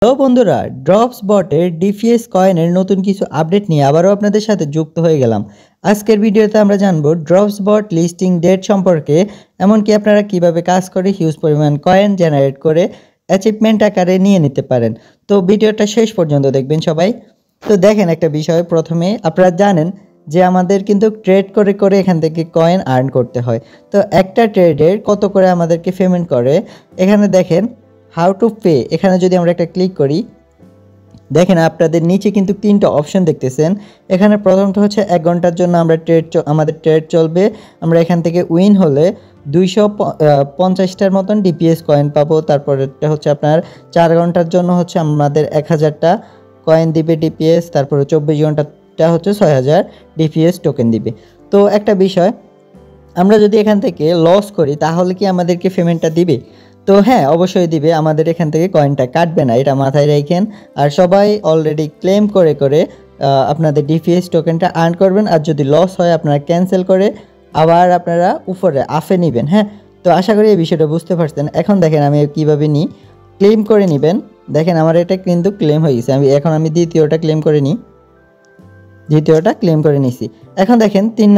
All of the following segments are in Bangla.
হ্যালো বন্ধুরা, ড্রপস বটের ডিপিএস কয়েনের নতুন কিছু আপডেট নিয়ে আবারও আপনাদের সাথে যুক্ত হয়ে গেলাম। আজকের ভিডিওতে আমরা জানবো ড্রপস বট লিস্টিং ডেট সম্পর্কে, এমনকি আপনারা কিভাবে কাজ করে হিউজ পরিমাণ কয়েন জেনারেট করে অ্যাচিভমেন্ট আকারে নিয়ে নিতে পারেন। তো ভিডিওটা শেষ পর্যন্ত দেখবেন সবাই। তো দেখেন একটা বিষয়, প্রথমে আপনারা জানেন যে আমাদের কিন্তু ট্রেড করে করে এখান থেকে কয়েন আর্ন করতে হয়। তো একটা ট্রেডের কত করে আমাদেরকে পেমেন্ট করে, এখানে দেখেন হাউ টু পে, এখানে যদি আমরা একটা ক্লিক করি, দেখেন আপনাদের নিচে কিন্তু তিনটা অপশন দেখতেছেন। এখানে প্রথমটা হচ্ছে 1 ঘন্টার জন্য আমাদের ট্রেড চলবে। আমরা এখান থেকে উইন হলে 250টার মতন ডিপিএস কয়েন পাবো। তারপরেরটা হচ্ছে আপনার 4 ঘন্টার জন্য হচ্ছে আমাদের 1000টা কয়েন দিবে ডিপিএস। তারপরে 24 ঘন্টাটা হচ্ছে 6000 ডিপিএস টোকেন দিবে। তো একটা বিষয়, আমরা যদি এখান থেকে লস করি তাহলে কি আমাদেরকে পেমেন্টটা দিবে? তো হ্যাঁ, অবশ্যই দিবে, আমাদের এখান থেকে কয়েনটা কাটবে না, এটা মাথায় রাখেন। আর সবাই অলরেডি ক্লেম করে করে আপনাদের ডিপিএস টোকেনটা আর্ন করবেন। আর যদি লস হয় আপনারা ক্যান্সেল করে আবার আপনারা উপরে আফে নেবেন। হ্যাঁ, তো আশা করি এই বিষয়টা বুঝতে পারছেন। এখন দেখেন আমি কীভাবে নিই, ক্লেম করে নেবেন। দেখেন আমার এটা কিন্তু ক্লেম হয়ে গেছে। আমি দ্বিতীয়টা ক্লেম করে নিই, দ্বিতীয়টা ক্লেম করে নিছি। এখন দেখেন 3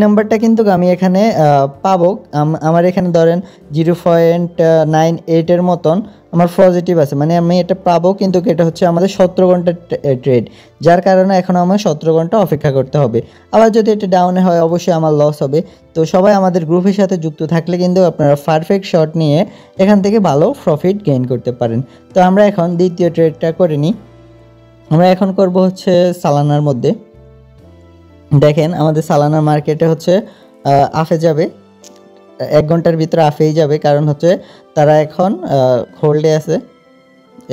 নম্বরটা কিন্তু আমি এখানে পাবো। আমার এখানে ধরেন 0.98 মতন আমার পজিটিভ আছে, মানে আমি এটা পাবো, কিন্তু এটা হচ্ছে আমাদের 17 ঘন্টার ট্রেড, যার কারণে এখন আমার 17 ঘন্টা অপেক্ষা করতে হবে। আবার যদি এটা ডাউনে হয় অবশ্যই আমার লস হবে। তো সবাই আমাদের গ্রুপের সাথে যুক্ত থাকলে কিন্তু আপনারা পারফেক্ট শট নিয়ে এখান থেকে ভালো প্রফিট গেইন করতে পারেন। তো আমরা এখন দ্বিতীয় ট্রেডটা করে নিই। আমরা এখন করব হচ্ছে সালানার মধ্যে। দেখেন আমাদের সালানা মার্কেটে হচ্ছে আফে যাবে, 1 ঘন্টার ভিতরে আফেই যাবে, কারণ হচ্ছে তারা এখন হোল্ডে আছে।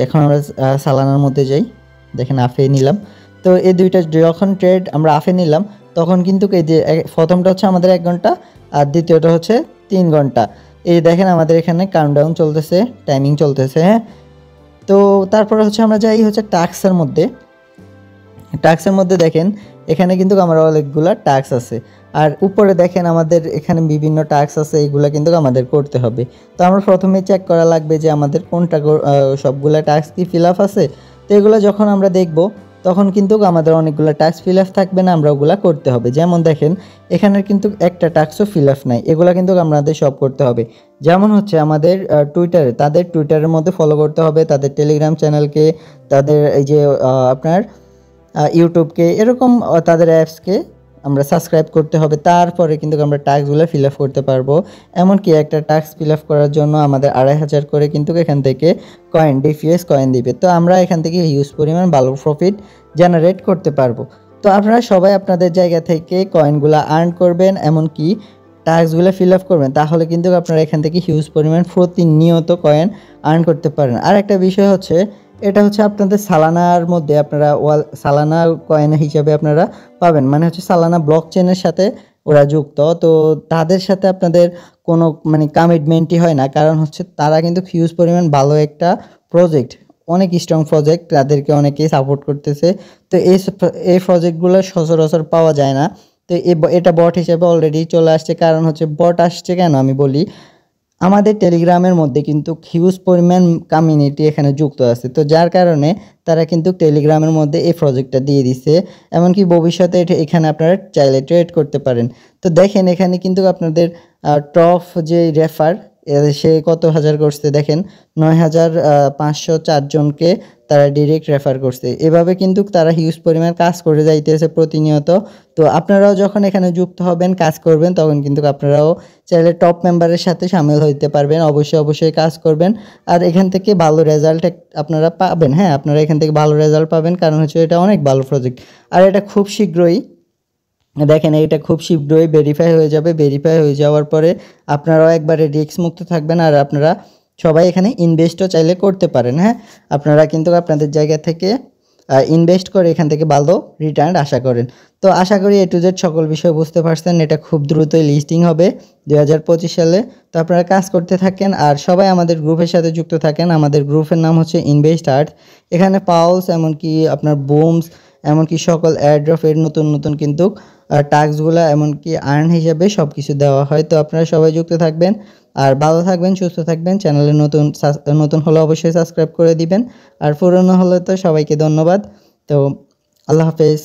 এখন আমরা সালানার মধ্যে যাই, দেখেন আফে নিলাম। তো এই দুইটা যখন ট্রেড আমরা আফে নিলাম তখন কিন্তু এই যে প্রথমটা হচ্ছে আমাদের 1 ঘন্টা আর দ্বিতীয়টা হচ্ছে 3 ঘন্টা। এই দেখেন আমাদের এখানে কাউন্টডাউন চলতেছে, টাইমিং চলতেছে। হ্যাঁ, তো তারপরে হচ্ছে আমরা যাই হচ্ছে টাস্কের মধ্যে দেখেন এখানে কিন্তু আমার অনেকগুলো টাস্ক আছে। আর উপরে দেখেন আমাদের এখানে বিভিন্ন টাস্ক আছে, এইগুলো কিন্তু আমাদের করতে হবে। তো আমরা প্রথমে চেক করা লাগবে যে আমাদের কোনটা সবগুলো টাস্ক কি ফিল আপ আছে। তো এগুলো যখন আমরা দেখব তখন কিন্তু আমাদের অনেকগুলো টাস্ক ফিল আপ থাকবে না, আমরা ওগুলো করতে হবে। যেমন দেখেন এখানে কিন্তু একটা টাস্কও ফিল আপ নাই, এগুলো কিন্তু আমাদের সব করতে হবে। যেমন হচ্ছে আমাদের তাদের টুইটারের মধ্যে ফলো করতে হবে, তাদের টেলিগ্রাম চ্যানেলকে, তাদের এই যে আপনার ইউটিউবকে, এরকম তাদের অ্যাপসকে আমরা সাবস্ক্রাইব করতে হবে। তারপরে কিন্তু আমরা টাস্কগুলো ফিল আপ করতে পারবো। এমনকি একটা টাস্ক ফিল আপ করার জন্য আমাদের 2500 করে কিন্তু এখান থেকে ডিপিএস কয়েন দিবে। তো আমরা এখান থেকে হিউজ পরিমাণ ভালো প্রফিট জেনারেট করতে পারবো। তো আপনারা সবাই আপনাদের জায়গা থেকে কয়েনগুলো আর্ন করবেন, এমনকি টাস্কগুলো ফিল আপ করবেন, তাহলে কিন্তু আপনারা এখান থেকে হিউজ পরিমাণ প্রতিনিয়ত কয়েন আর্ন করতে পারেন। আর একটা বিষয় হচ্ছে, এটা হচ্ছে আপনাদের সালানার মধ্যে আপনারা সালানা কয়েন হিসাবে আপনারা পাবেন, মানে হচ্ছে সালানা ব্লক চেনের সাথে ওরা যুক্ত। তো তাদের সাথে আপনাদের কোনো মানে কমিটমেন্টই হয় না, কারণ হচ্ছে তারা কিন্তু হিউজ পরিমাণ ভালো একটা প্রজেক্ট, অনেক স্ট্রং প্রজেক্ট, তাদেরকে অনেকেই সাপোর্ট করতেছে। তো এই প্রজেক্টগুলো সচরাচর পাওয়া যায় না। তো এটা বট হিসেবে অলরেডি চলে আসছে। কারণ হচ্ছে বট আসছে কেন আমি বলি, আমাদের টেলিগ্রামের মধ্যে কিন্তু হিউজ পরিমাণ কমিউনিটি এখানে যুক্ত আছে। তো যার কারণে তারা কিন্তু টেলিগ্রামের মধ্যে এই প্রজেক্টটা দিয়ে দিছে। এমনকি ভবিষ্যতে এখানে আপনারা চাইলে ট্রেড করতে পারেন। তো দেখেন এখানে কিন্তু আপনাদের টপ যে রেফার, সে কত হাজার করছে দেখেন, 9504 জনকে তারা ডিরেক্ট রেফার করছে। এভাবে কিন্তু তারা হিউজ পরিমাণ কাজ করে যাইতেছে প্রতিনিয়ত। তো আপনারাও যখন এখানে যুক্ত হবেন, কাজ করবেন, তখন কিন্তু আপনারাও চাইলে টপ মেম্বারের সাথে সামিল হইতে পারবেন। অবশ্যই কাজ করবেন, আর এখান থেকে ভালো রেজাল্ট আপনারা পাবেন। হ্যাঁ, আপনারা এখান থেকে ভালো রেজাল্ট পাবেন, কারণ হচ্ছে এটা অনেক ভালো প্রজেক্ট। আর এটা খুব শীঘ্রই দেখেন, এটা খুব শীঘ্রই ভেরিফাই হয়ে যাবে। ভেরিফাই হয়ে যাওয়ার পরে আপনারাও একবারে রিস্ক মুক্ত থাকবেন, আর আপনারা সবাই এখানে ইনভেস্টও চাইলে করতে পারেন। হ্যাঁ, আপনারা কিন্তু আপনাদের জায়গা থেকে ইনভেস্ট করে এখান থেকে ভালো রিটার্ন আশা করেন। তো আশা করি A to Z সকল বিষয় বুঝতে পারছেন। এটা খুব দ্রুতই লিস্টিং হবে 2025 সালে। তো আপনারা কাজ করতে থাকেন আর সবাই আমাদের গ্রুপের সাথে যুক্ত থাকেন। আমাদের গ্রুপের নাম হচ্ছে ইনভেস্ট আর্থ। এখানে পাউলস, এমনকি আপনার বুমস, এমনকি সকল এয়ারড্রপের নতুন কিন্তু টাস্কগুলো, এমনকি আর্ন হিসাবে সব কিছু দেওয়া হয়। তো আপনারা সবাই যুক্ত থাকবেন। আর ভালো থাকবেন, সুস্থ থাকবেন। চ্যানেলে নতুন হলে অবশ্যই সাবস্ক্রাইব করে দিবেন। আর পুরনো হলে তো সবাইকে ধন্যবাদ। তো আল্লাহ হাফেজ।